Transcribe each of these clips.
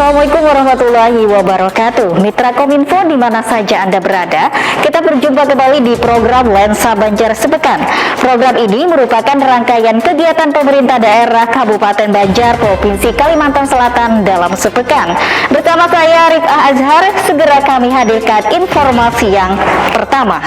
Assalamualaikum warahmatullahi wabarakatuh. Mitra Kominfo di mana saja Anda berada, kita berjumpa kembali di program Lensa Banjar Sepekan. Program ini merupakan rangkaian kegiatan pemerintah daerah Kabupaten Banjar, Provinsi Kalimantan Selatan dalam sepekan. Bersama saya Rifah Azhar, segera kami hadirkan informasi yang pertama.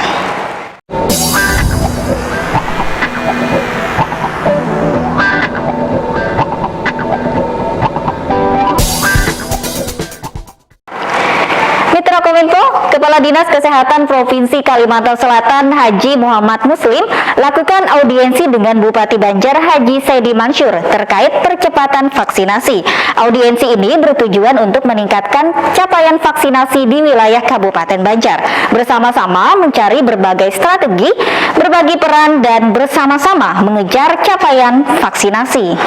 Kominfo, Kepala Dinas Kesehatan Provinsi Kalimantan Selatan Haji Muhammad Muslim lakukan audiensi dengan Bupati Banjar Haji Saidi Mansur terkait percepatan vaksinasi. Audiensi ini bertujuan untuk meningkatkan capaian vaksinasi di wilayah Kabupaten Banjar, bersama-sama mencari berbagai strategi, berbagi peran, dan bersama-sama mengejar capaian vaksinasi.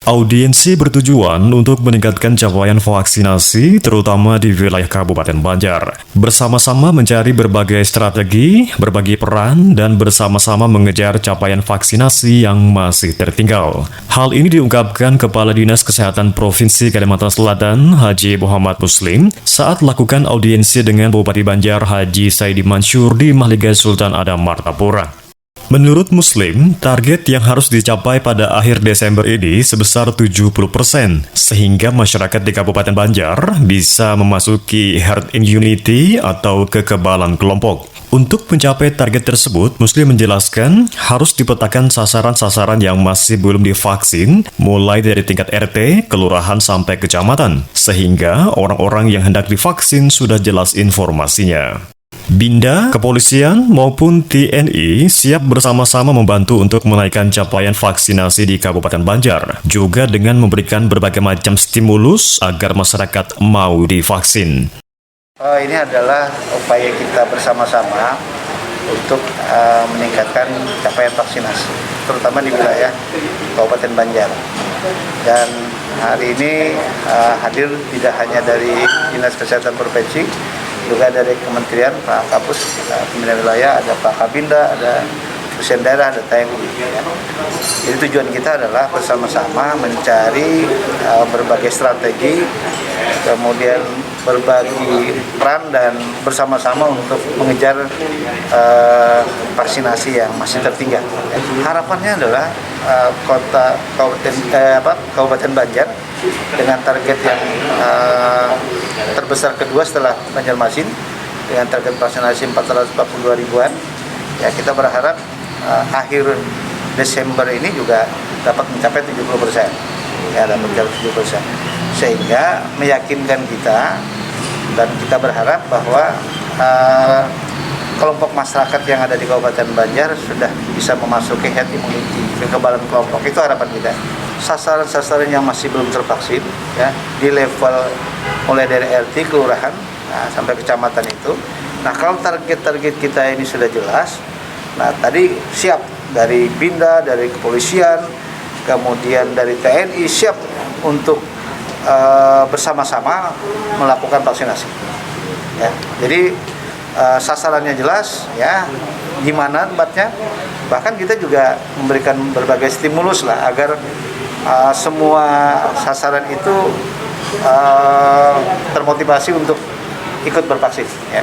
Audiensi bertujuan untuk meningkatkan capaian vaksinasi terutama di wilayah Kabupaten Banjar. Bersama-sama mencari berbagai strategi, berbagi peran, dan bersama-sama mengejar capaian vaksinasi yang masih tertinggal. Hal ini diungkapkan Kepala Dinas Kesehatan Provinsi Kalimantan Selatan Haji Muhammad Muslim saat lakukan audiensi dengan Bupati Banjar Haji Saidi Mansur di Mahligai Sultan Adam Martapura. Menurut Muslim, target yang harus dicapai pada akhir Desember ini sebesar 70%, sehingga masyarakat di Kabupaten Banjar bisa memasuki herd immunity atau kekebalan kelompok. Untuk mencapai target tersebut, Muslim menjelaskan harus dipetakan sasaran-sasaran yang masih belum divaksin, mulai dari tingkat RT, kelurahan sampai kecamatan, sehingga orang-orang yang hendak divaksin sudah jelas informasinya. Binda, kepolisian, maupun TNI siap bersama-sama membantu untuk menaikkan capaian vaksinasi di Kabupaten Banjar, juga dengan memberikan berbagai macam stimulus agar masyarakat mau divaksin. Ini adalah upaya kita bersama-sama untuk meningkatkan capaian vaksinasi, terutama di wilayah Kabupaten Banjar. Dan hari ini hadir tidak hanya dari Dinas Kesehatan Provinsi, juga dari Kementerian, Pak Kapus, Pembinaan Wilayah, ada Pak Kabinda, ada Presiden Daerah, ada TNI. Jadi tujuan kita adalah bersama-sama mencari berbagai strategi, kemudian berbagi peran dan bersama-sama untuk mengejar vaksinasi yang masih tertinggal. Harapannya adalah Kabupaten Banjar dengan target yang terbesar kedua setelah Banjarmasin dengan target vaksinasi 442 ribuan. Ya, kita berharap akhir Desember ini juga dapat mencapai 70%. Ya, dapat mencapai 70%. Sehingga meyakinkan kita dan kita berharap bahwa kelompok masyarakat yang ada di Kabupaten Banjar sudah bisa memasuki herd immunity, kekebalan kelompok. Itu harapan kita. Sasaran-sasaran yang masih belum tervaksin, ya, di level mulai dari RT, kelurahan, sampai kecamatan itu. Nah, kalau target-target kita ini sudah jelas, nah tadi siap dari Binda, dari kepolisian, kemudian dari TNI siap untuk bersama-sama melakukan vaksinasi. Ya, jadi sasarannya jelas, ya, di mana tempatnya. Bahkan kita juga memberikan berbagai stimulus lah agar semua sasaran itu termotivasi untuk ikut bervaksin. Ya.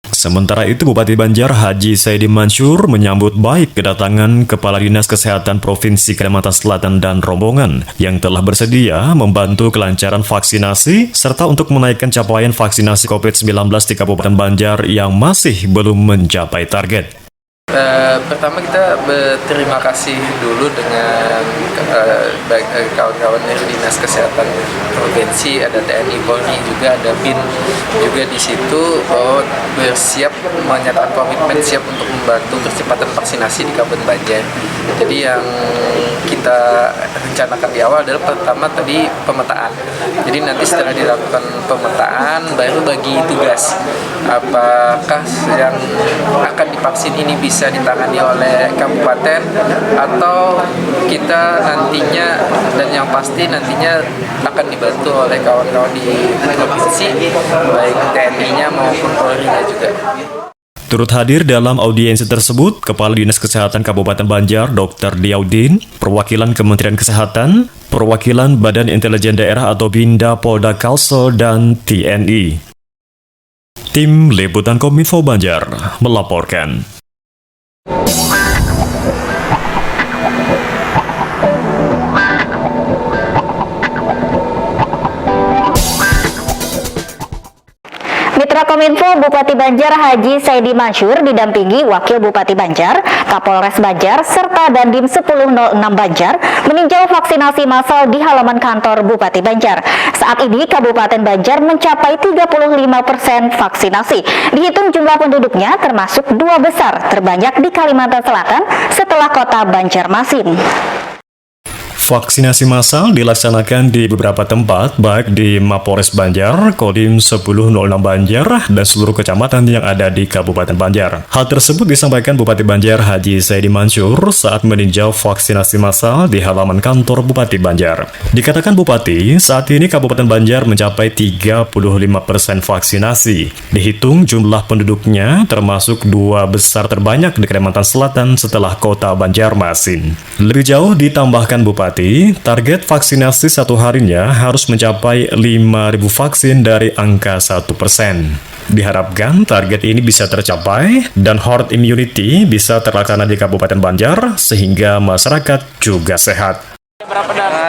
Sementara itu, Bupati Banjar Haji Saidi Mansur menyambut baik kedatangan Kepala Dinas Kesehatan Provinsi Kalimantan Selatan dan rombongan yang telah bersedia membantu kelancaran vaksinasi serta untuk menaikkan capaian vaksinasi COVID-19 di Kabupaten Banjar yang masih belum mencapai target. Pertama kita berterima kasih dulu dengan kawan-kawan dari Dinas Kesehatan Provinsi, ada TNI, Polri, juga ada BIN juga di situ, bahwa bersiap menyatakan komitmen siap untuk membantu percepatan vaksinasi di Kabupaten Banjar. Jadi yang kita rencanakan di awal adalah pertama tadi pemetaan. Jadi nanti setelah dilakukan pemetaan baru bagi tugas apakah yang akan divaksin ini bisa ditangani oleh kabupaten atau kita nantinya, dan yang pasti nantinya akan dibantu oleh kawan-kawan di provinsi, baik TNI-nya maupun Polri-nya juga. Turut hadir dalam audiensi tersebut, Kepala Dinas Kesehatan Kabupaten Banjar, Dr. Diaudin, perwakilan Kementerian Kesehatan, perwakilan Badan Intelijen Daerah atau BINDA, Polda Kalsel, dan TNI. Tim Liputan Kominfo Banjar melaporkan. Mitra Kominfo Bupati Banjar Haji Saidi Mansur didampingi Wakil Bupati Banjar, Kapolres Banjar, serta Dandim 1006 Banjar meninjau vaksinasi massal di halaman kantor Bupati Banjar. Saat ini Kabupaten Banjar mencapai 35% vaksinasi. Dihitung jumlah penduduknya termasuk 2 besar terbanyak di Kalimantan Selatan setelah kota Banjarmasin. Vaksinasi massal dilaksanakan di beberapa tempat, baik di Mapores Banjar, Kodim 1006 Banjar, dan seluruh kecamatan yang ada di Kabupaten Banjar. Hal tersebut disampaikan Bupati Banjar Haji Saidi Mansur saat meninjau vaksinasi massal di halaman kantor Bupati Banjar. Dikatakan Bupati, saat ini Kabupaten Banjar mencapai 35% vaksinasi. Dihitung jumlah penduduknya termasuk 2 besar terbanyak di Kalimantan Selatan setelah kota Banjarmasin. Lebih jauh ditambahkan Bupati, target vaksinasi satu harinya harus mencapai 5.000 vaksin dari angka 1%. Diharapkan target ini bisa tercapai dan herd immunity bisa terlaksana di Kabupaten Banjar sehingga masyarakat juga sehat.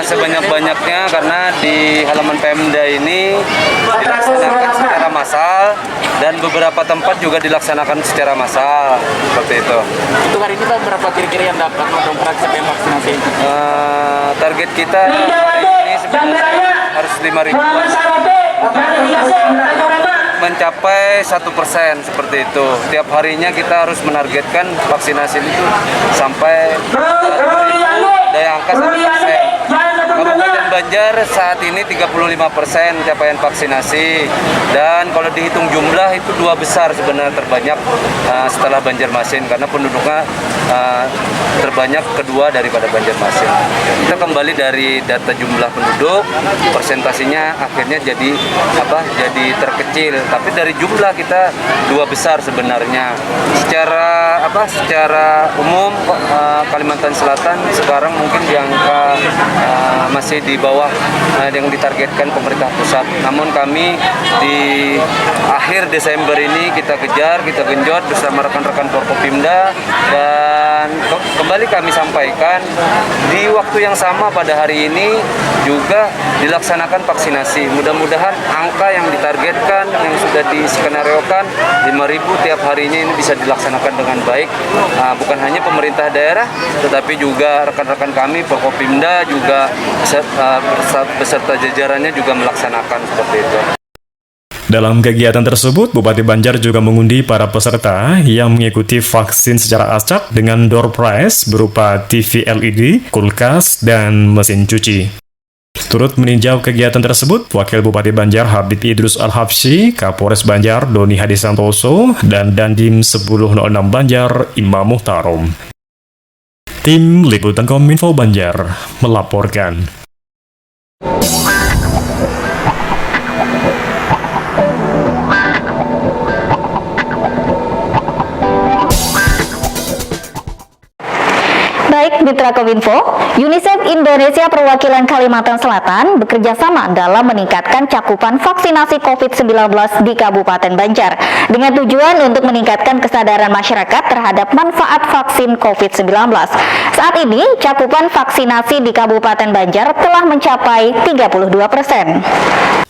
Sebanyak-banyaknya karena di halaman Pemda ini dilaksanakan secara massal dan beberapa tempat juga dilaksanakan secara massal seperti itu. Untuk hari ini Pak, berapa kira-kira yang dapat mendongkrak capaian vaksinasi? Target kita hari ini sebenarnya harus 5.000 mencapai 1% seperti itu. Tiap harinya kita harus menargetkan vaksinasi itu sampai daya angka 1%. Kabupaten Banjar saat ini 35% capaian vaksinasi, dan kalau dihitung jumlah itu 2 besar sebenarnya terbanyak setelah Banjarmasin karena penduduknya terbanyak kedua daripada Banjarmasin. Kita kembali dari data jumlah penduduk, persentasinya akhirnya jadi terkecil, tapi dari jumlah kita 2 besar sebenarnya. Secara umum Kalimantan Selatan sekarang mungkin di angka masih di bawah yang ditargetkan pemerintah pusat. Namun kami di akhir Desember ini kita kejar, kita genjot bersama rekan-rekan Forkopimda, dan kembali kami sampaikan di waktu yang sama pada hari ini juga dilaksanakan vaksinasi. Mudah-mudahan angka yang ditargetkan, yang sudah diskenariokan 5.000 tiap harinya ini bisa dilaksanakan dengan baik. Bukan hanya pemerintah daerah, tetapi juga rekan-rekan kami Forkopimda juga beserta jajarannya juga melaksanakan seperti itu. Dalam kegiatan tersebut, Bupati Banjar juga mengundi para peserta yang mengikuti vaksin secara acak dengan door prize berupa TV LED, kulkas, dan mesin cuci. Turut meninjau kegiatan tersebut, Wakil Bupati Banjar Habib Idrus Al-Habsyi, Kapolres Banjar Doni Hadi Santoso, dan Dandim 1006 Banjar Imam Muhtarom. Tim Liputan Kominfo Banjar melaporkan. Baik Mitra Kominfo, UNICEF Indonesia Perwakilan Kalimantan Selatan bekerja sama dalam meningkatkan cakupan vaksinasi COVID-19 di Kabupaten Banjar dengan tujuan untuk meningkatkan kesadaran masyarakat terhadap manfaat vaksin COVID-19. Saat ini, cakupan vaksinasi di Kabupaten Banjar telah mencapai 32%.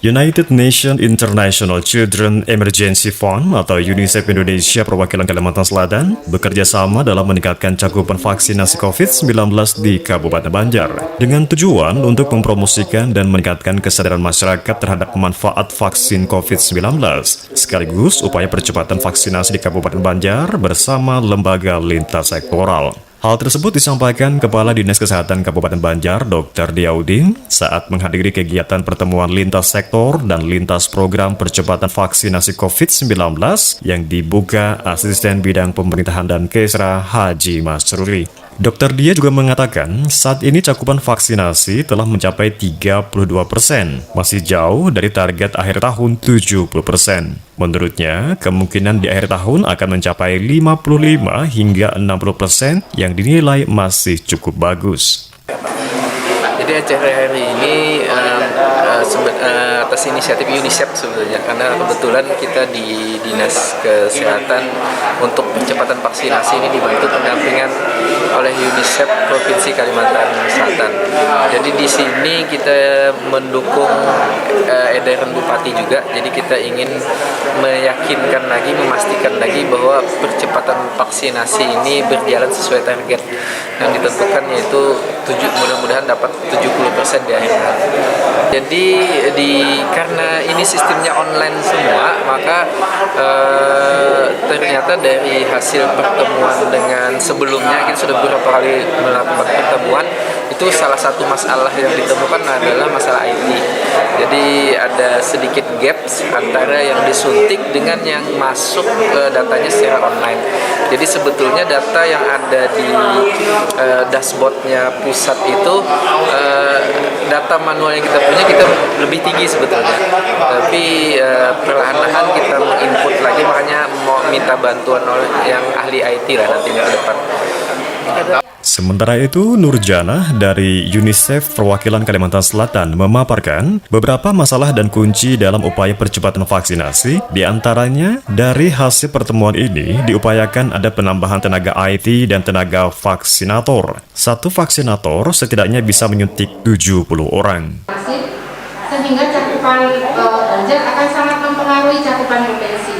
United Nations International Children Emergency Fund atau UNICEF Indonesia Perwakilan Kalimantan Selatan bekerja sama dalam meningkatkan cakupan vaksinasi COVID-19 di Kabupaten Banjar dengan tujuan untuk mempromosikan dan meningkatkan kesadaran masyarakat terhadap manfaat vaksin COVID-19 sekaligus upaya percepatan vaksinasi di Kabupaten Banjar bersama lembaga lintas sektoral. Hal tersebut disampaikan Kepala Dinas Kesehatan Kabupaten Banjar, Dr. Diaudin, saat menghadiri kegiatan pertemuan lintas sektor dan lintas program percepatan vaksinasi COVID-19 yang dibuka Asisten Bidang Pemerintahan dan Kesra Haji Masruri. Dr. Dia juga mengatakan saat ini cakupan vaksinasi telah mencapai 32%, masih jauh dari target akhir tahun 70%. Menurutnya, kemungkinan di akhir tahun akan mencapai 55 hingga 60% yang dinilai masih cukup bagus. Jadi acara hari ini atas inisiatif UNICEF sebenarnya, karena kebetulan kita di Dinas Kesehatan untuk percepatan vaksinasi ini dibantu pendampingan oleh UNICEF Provinsi Kalimantan Selatan. Jadi di sini kita mendukung edaran Bupati juga, jadi kita ingin meyakinkan lagi, memastikan lagi bahwa percepatan vaksinasi ini berjalan sesuai target yang ditentukan, yaitu mudah-mudahan dapat 70% di akhir tahun. Jadi karena ini sistemnya online semua, maka ternyata dari hasil pertemuan dengan sebelumnya, kita sudah beberapa kali melakukan pertemuan, itu salah satu masalah yang ditemukan adalah masalah IT. Jadi ada sedikit gaps antara yang disuntik dengan yang masuk datanya secara online. Jadi sebetulnya data yang ada di dashboardnya pusat itu data manual yang kita punya kita lebih tinggi sebetulnya, tapi perlahan-lahan kita menginput lagi, makanya mau minta bantuan oleh yang ahli IT lah nantinya ke depan. Sementara itu, Nurjana dari UNICEF Perwakilan Kalimantan Selatan memaparkan beberapa masalah dan kunci dalam upaya percepatan vaksinasi. Di antaranya, dari hasil pertemuan ini diupayakan ada penambahan tenaga IT dan tenaga vaksinator. Satu vaksinator setidaknya bisa menyuntik 70 orang. Sehingga cakupan Banjar akan sangat mempengaruhi cakupan provinsi.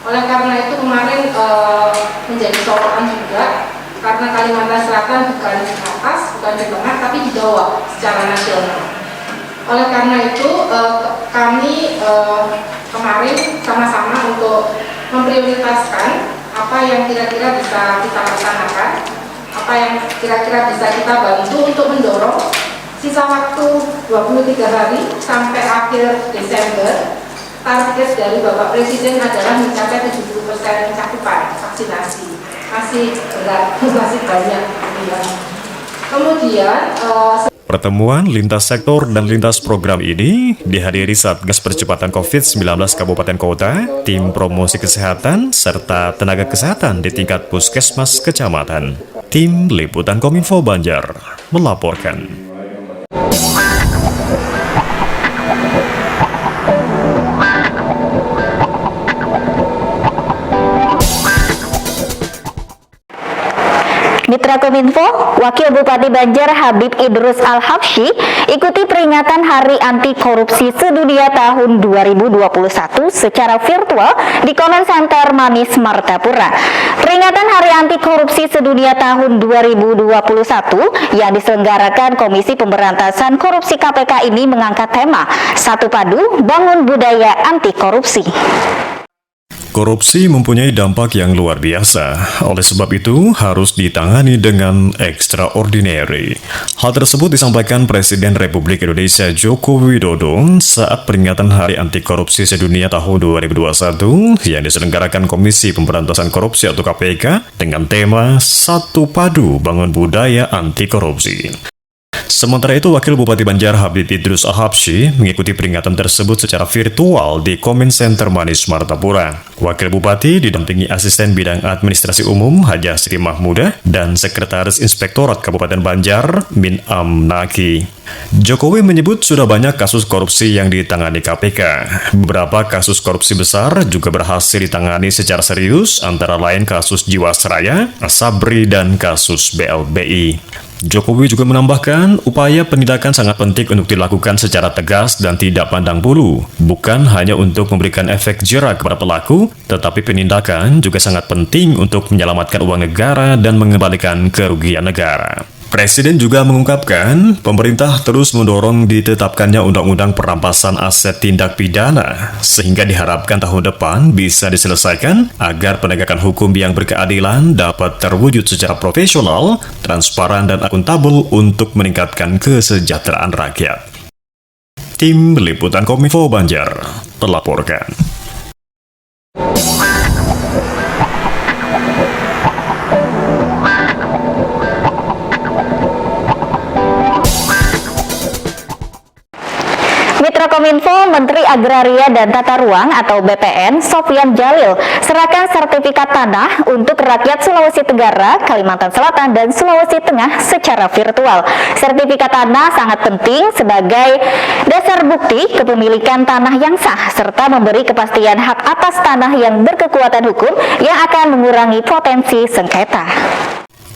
Oleh karena itu kemarin menjadi sorotan juga, karena Kalimantan Selatan bukan di atas, bukan di tengah, tapi di bawah secara nasional. Oleh karena itu kami kemarin sama-sama untuk memprioritaskan apa yang kira-kira bisa kita laksanakan, apa yang kira-kira bisa kita bantu untuk mendorong sisa waktu 23 hari sampai akhir Desember. Target dari Bapak Presiden adalah mencapai 70% cakupan vaksinasi. Masih berat, masih banyak. Kemudian Pertemuan lintas sektor dan lintas program ini dihadiri Satgas Percepatan COVID-19 Kabupaten Kota, tim promosi kesehatan, serta tenaga kesehatan di tingkat puskesmas kecamatan. Tim Liputan Kominfo Banjar melaporkan. Mitra Kominfo, Wakil Bupati Banjar Habib Idrus Al-Habsyi ikuti peringatan Hari Anti Korupsi Sedunia tahun 2021 secara virtual di Comment Center Manis Martapura. Peringatan Hari Anti Korupsi Sedunia tahun 2021 yang diselenggarakan Komisi Pemberantasan Korupsi KPK ini mengangkat tema Satu Padu Bangun Budaya Anti Korupsi. Korupsi mempunyai dampak yang luar biasa, oleh sebab itu harus ditangani dengan extraordinary. Hal tersebut disampaikan Presiden Republik Indonesia Joko Widodo saat peringatan Hari Anti Korupsi Sedunia tahun 2021 yang diselenggarakan Komisi Pemberantasan Korupsi atau KPK dengan tema Satu Padu Bangun Budaya Anti Korupsi. Sementara itu, Wakil Bupati Banjar Habib Idrus Al-Habsyi mengikuti peringatan tersebut secara virtual di Comment Center Manis Martapura. Wakil Bupati didampingi Asisten Bidang Administrasi Umum Hajah Sri Mahmudah dan Sekretaris Inspektorat Kabupaten Banjar Min Amnaki. Jokowi menyebut sudah banyak kasus korupsi yang ditangani KPK. Beberapa kasus korupsi besar juga berhasil ditangani secara serius, antara lain kasus Jiwasraya, Sabri, dan kasus BLBI. Jokowi juga menambahkan, upaya penindakan sangat penting untuk dilakukan secara tegas dan tidak pandang bulu. Bukan hanya untuk memberikan efek jera kepada pelaku, tetapi penindakan juga sangat penting untuk menyelamatkan uang negara dan mengembalikan kerugian negara. Presiden juga mengungkapkan, pemerintah terus mendorong ditetapkannya Undang-Undang Perampasan Aset Tindak Pidana, sehingga diharapkan tahun depan bisa diselesaikan agar penegakan hukum yang berkeadilan dapat terwujud secara profesional, transparan, dan akuntabel untuk meningkatkan kesejahteraan rakyat. Tim Liputan Kominfo Banjar melaporkan. Agraria dan Tata Ruang atau BPN, Sofyan Jalil, serahkan sertifikat tanah untuk rakyat Sulawesi Tenggara, Kalimantan Selatan, dan Sulawesi Tengah secara virtual. Sertifikat tanah sangat penting sebagai dasar bukti kepemilikan tanah yang sah, serta memberi kepastian hak atas tanah yang berkekuatan hukum yang akan mengurangi potensi sengketa.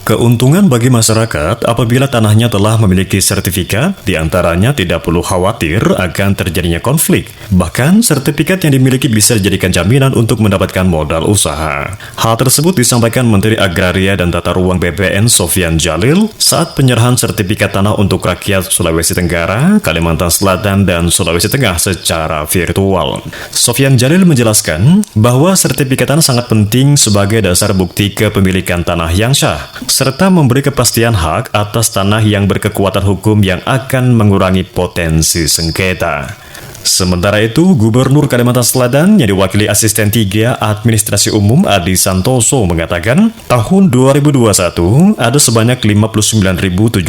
Keuntungan bagi masyarakat apabila tanahnya telah memiliki sertifikat, diantaranya tidak perlu khawatir akan terjadinya konflik. Bahkan, sertifikat yang dimiliki bisa dijadikan jaminan untuk mendapatkan modal usaha. Hal tersebut disampaikan Menteri Agraria dan Tata Ruang BPN Sofyan Jalil saat penyerahan sertifikat tanah untuk rakyat Sulawesi Tenggara, Kalimantan Selatan, dan Sulawesi Tengah secara virtual. Sofyan Jalil menjelaskan bahwa sertifikat tanah sangat penting sebagai dasar bukti kepemilikan tanah yang sah, serta memberi kepastian hak atas tanah yang berkekuatan hukum yang akan mengurangi potensi sengketa. Sementara itu, Gubernur Kalimantan Selatan yang diwakili Asisten 3 Administrasi Umum Adi Santoso mengatakan, tahun 2021 ada sebanyak 59.732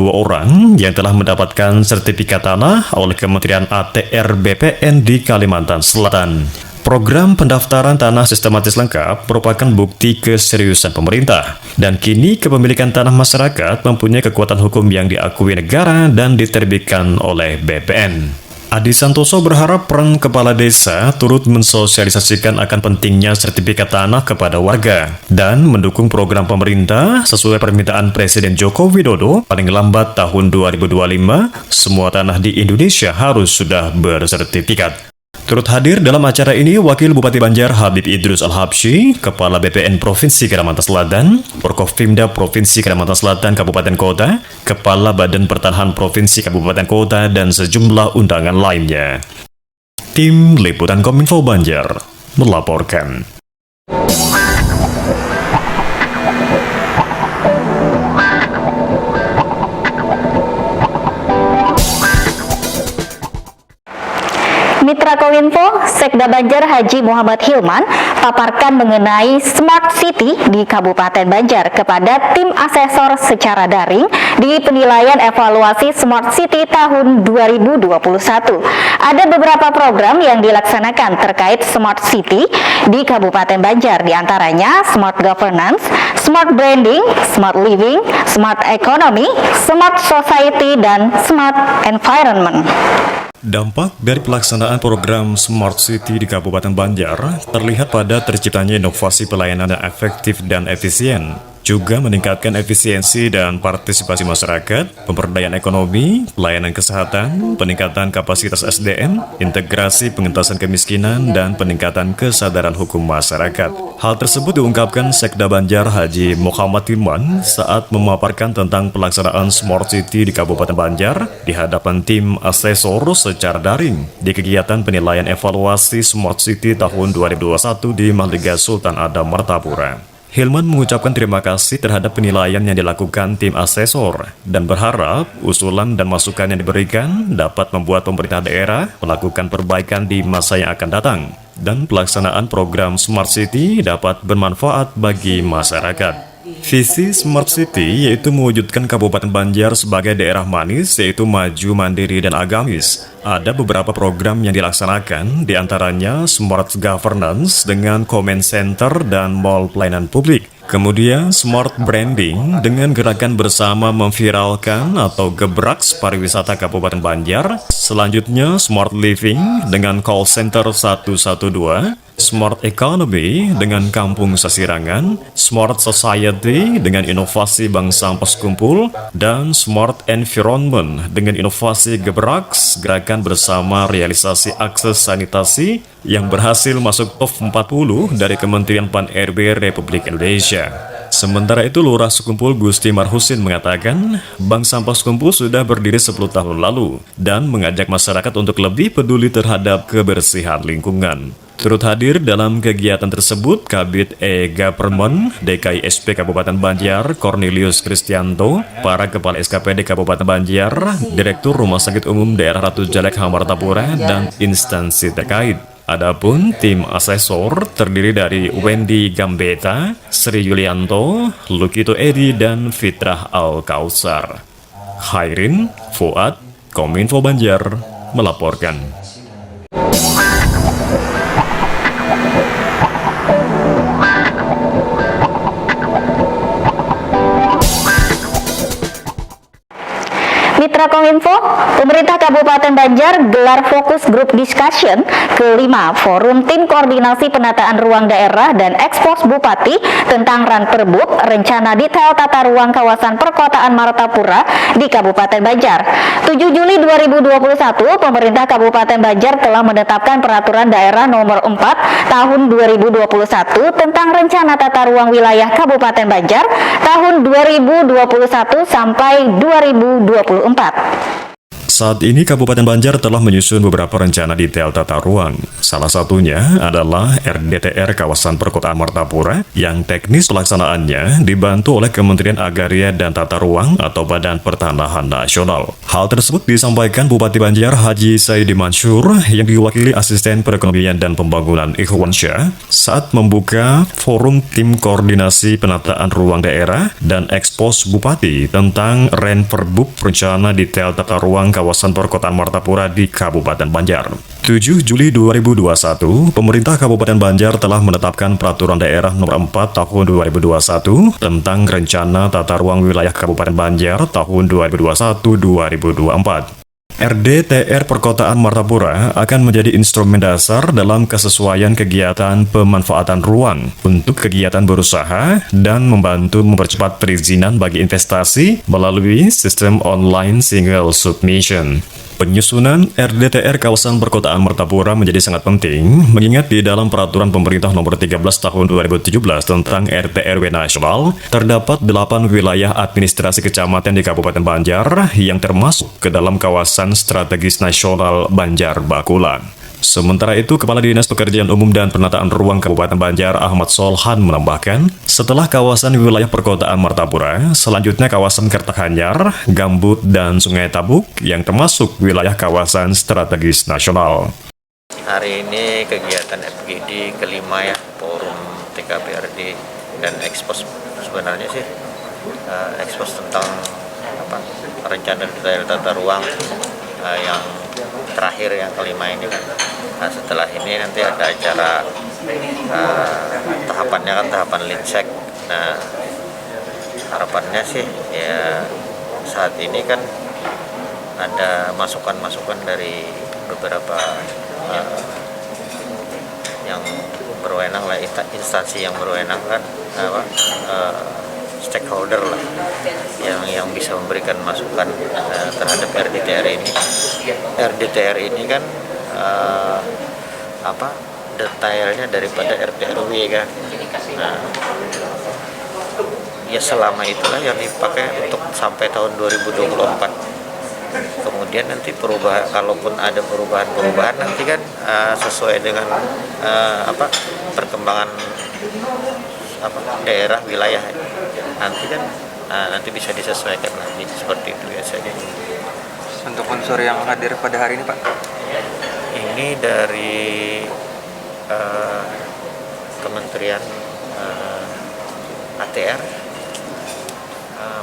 orang yang telah mendapatkan sertifikat tanah oleh Kementerian ATR BPN di Kalimantan Selatan. Program pendaftaran tanah sistematis lengkap merupakan bukti keseriusan pemerintah, dan kini kepemilikan tanah masyarakat mempunyai kekuatan hukum yang diakui negara dan diterbitkan oleh BPN. Adi Santoso berharap peran kepala desa turut mensosialisasikan akan pentingnya sertifikat tanah kepada warga dan mendukung program pemerintah sesuai permintaan Presiden Joko Widodo. Paling lambat tahun 2025, semua tanah di Indonesia harus sudah bersertifikat. Turut hadir dalam acara ini Wakil Bupati Banjar Habib Idrus Al-Habsyi, Kepala BPN Provinsi Kalimantan Selatan, Forkopimda Provinsi Kalimantan Selatan Kabupaten Kota, Kepala Badan Pertanahan Provinsi Kabupaten Kota, dan sejumlah undangan lainnya. Tim Liputan Kominfo Banjar melaporkan. Mitra Kominfo, Sekda Banjar Haji Muhammad Hilman paparkan mengenai Smart City di Kabupaten Banjar kepada tim asesor secara daring di penilaian evaluasi Smart City tahun 2021. Ada beberapa program yang dilaksanakan terkait Smart City di Kabupaten Banjar, diantaranya Smart Governance, Smart Branding, Smart Living, Smart Economy, Smart Society, dan Smart Environment. Dampak dari pelaksanaan program Smart City di Kabupaten Banjar terlihat pada terciptanya inovasi pelayanan yang efektif dan efisien, juga meningkatkan efisiensi dan partisipasi masyarakat, pemberdayaan ekonomi, pelayanan kesehatan, peningkatan kapasitas SDM, integrasi pengentasan kemiskinan, dan peningkatan kesadaran hukum masyarakat. Hal tersebut diungkapkan Sekda Banjar Haji Muhammad Hilman saat memaparkan tentang pelaksanaan Smart City di Kabupaten Banjar di hadapan tim asesor secara daring di kegiatan penilaian evaluasi Smart City tahun 2021 di Mahligai Sultan Adam Martapura. Hilman mengucapkan terima kasih terhadap penilaian yang dilakukan tim asesor dan berharap usulan dan masukan yang diberikan dapat membuat pemerintah daerah melakukan perbaikan di masa yang akan datang dan pelaksanaan program Smart City dapat bermanfaat bagi masyarakat. Visi Smart City yaitu mewujudkan Kabupaten Banjar sebagai daerah manis, yaitu maju, mandiri, dan agamis. Ada beberapa program yang dilaksanakan, diantaranya Smart Governance dengan Comment Center dan Mall Pelayanan Publik. Kemudian Smart Branding dengan gerakan bersama memviralkan atau gebraks pariwisata Kabupaten Banjar. Selanjutnya Smart Living dengan Call Center 112. Smart Economy dengan Kampung Sasirangan, Smart Society dengan inovasi Bank Sampah Sekumpul, dan Smart Environment dengan inovasi gebraks gerakan bersama realisasi akses sanitasi yang berhasil masuk top 40 dari Kementerian Pan-RB Republik Indonesia. Sementara itu, Lurah Sekumpul Gusti Marhusin mengatakan Bank Sampah Sekumpul sudah berdiri 10 tahun lalu dan mengajak masyarakat untuk lebih peduli terhadap kebersihan lingkungan. Turut hadir dalam kegiatan tersebut Kabid E-Government DKI SP Kabupaten Banjar Cornelius Kristianto, para kepala SKPD Kabupaten Banjar, Direktur Rumah Sakit Umum Daerah Ratu Jalek Hamartapura, dan instansi terkait. Adapun tim asesor terdiri dari Wendy Gambetta, Sri Yulianto, Lukito Edi, dan Fitrah Al-Kausar. Khairin Fuad, Kominfo Banjar melaporkan. Mitra Kominfo, pemerintah Kabupaten Banjar gelar fokus group discussion kelima Forum Tim Koordinasi Penataan Ruang Daerah dan Ekspos Bupati tentang Ranperbub, rencana detail tata ruang kawasan perkotaan Martapura di Kabupaten Banjar. 7 Juli 2021, pemerintah Kabupaten Banjar telah menetapkan Peraturan Daerah Nomor 4 Tahun 2021 tentang rencana tata ruang wilayah Kabupaten Banjar tahun 2021 sampai 2024. Saat ini Kabupaten Banjar telah menyusun beberapa rencana detail tata ruang. Salah satunya adalah RDTR Kawasan Perkotaan Martapura yang teknis pelaksanaannya dibantu oleh Kementerian Agraria dan Tata Ruang atau Badan Pertanahan Nasional. Hal tersebut disampaikan Bupati Banjar Haji Saidi Mansur yang diwakili Asisten Perekonomian dan Pembangunan Ikhwan Syah saat membuka Forum Tim Koordinasi Penataan Ruang Daerah dan Ekspos Bupati tentang Ranperbub, rencana detail tata ruang kawasan perkotaan Martapura di Kabupaten Banjar. 7 Juli 2021, pemerintah Kabupaten Banjar telah menetapkan Peraturan Daerah Nomor 4 Tahun 2021 tentang rencana tata ruang wilayah Kabupaten Banjar tahun 2021-2024. RDTR Perkotaan Martapura akan menjadi instrumen dasar dalam kesesuaian kegiatan pemanfaatan ruang untuk kegiatan berusaha dan membantu mempercepat perizinan bagi investasi melalui sistem online single submission. Penyusunan RDTR Kawasan Perkotaan Martapura menjadi sangat penting, mengingat di dalam Peraturan Pemerintah Nomor 13 Tahun 2017 tentang RT/RW Nasional, terdapat 8 wilayah administrasi kecamatan di Kabupaten Banjar yang termasuk ke dalam kawasan strategis nasional Banjar Bakulan. Sementara itu, Kepala Dinas Pekerjaan Umum dan Penataan Ruang Kabupaten Banjar Ahmad Solhan menambahkan, setelah kawasan wilayah perkotaan Martapura, selanjutnya kawasan Kertahanyar, Gambut, dan Sungai Tabuk yang termasuk wilayah kawasan strategis nasional. Hari ini kegiatan FGD kelima ya, Forum TKPRD dan Ekspos. Sebenarnya sih ekspos tentang rencana detail tata ruang yang terakhir yang kelima ini kan. Nah, setelah ini nanti ada acara tahapannya kan tahapan Linsek. Nah, harapannya sih ya saat ini kan ada masukan-masukan dari beberapa yang berwenang lah, instansi yang berwenang kan, stakeholder lah yang bisa memberikan masukan terhadap RDTR ini. RDTR ini kan detailnya daripada RT/RW kan. Nah, ya selama itulah yang dipakai untuk sampai tahun 2024. Kemudian nanti kalaupun ada perubahan nanti kan sesuai dengan perkembangan daerah wilayah nanti kan nanti bisa disesuaikan lagi seperti itu biasanya. Untuk unsur yang hadir pada hari ini, Pak? Ini dari Kementerian ATR,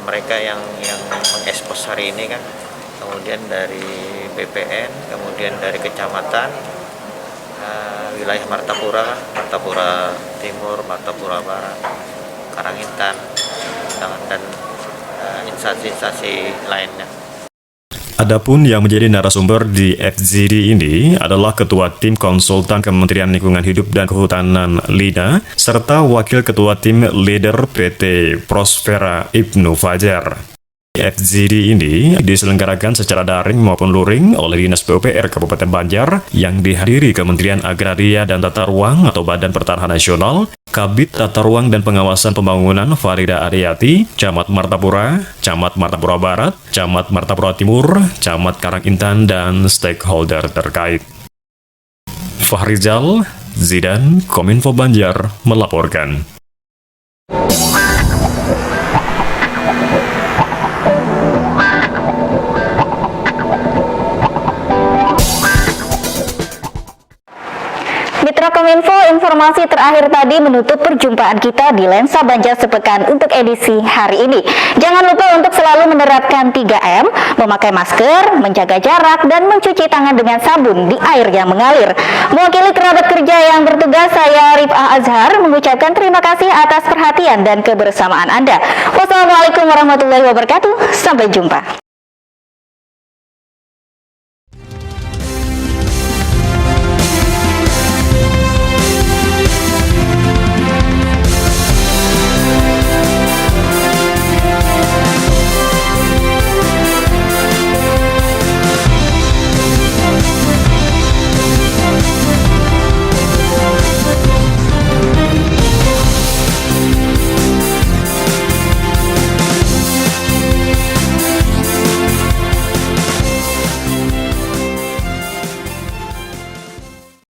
mereka yang mengekspos hari ini kan, kemudian dari BPN, kemudian dari kecamatan, wilayah Martapura, Martapura Timur, Martapura Barat, Karangintan, dan instansi-instansi lainnya. Adapun yang menjadi narasumber di FGD ini adalah Ketua Tim Konsultan Kementerian Lingkungan Hidup dan Kehutanan LIDA, serta Wakil Ketua Tim Leader PT Prospera Ibnu Fajar. FGD ini diselenggarakan secara daring maupun luring oleh Dinas PUPR Kabupaten Banjar yang dihadiri Kementerian Agraria dan Tata Ruang atau Badan Pertanahan Nasional, Kabid Tata Ruang dan Pengawasan Pembangunan Farida Ariyati, Camat Martapura, Camat Martapura Barat, Camat Martapura Timur, Camat Karangintan, dan stakeholder terkait. Fahrizal Zidan, Kominfo Banjar, melaporkan. Mitra Kominfo, informasi terakhir tadi menutup perjumpaan kita di Lensa Banjar Sepekan untuk edisi hari ini. Jangan lupa untuk selalu menerapkan 3M, memakai masker, menjaga jarak, dan mencuci tangan dengan sabun di air yang mengalir. Mewakili kerabat kerja yang bertugas, saya Rifah Azhar mengucapkan terima kasih atas perhatian dan kebersamaan Anda. Wassalamualaikum warahmatullahi wabarakatuh. Sampai jumpa.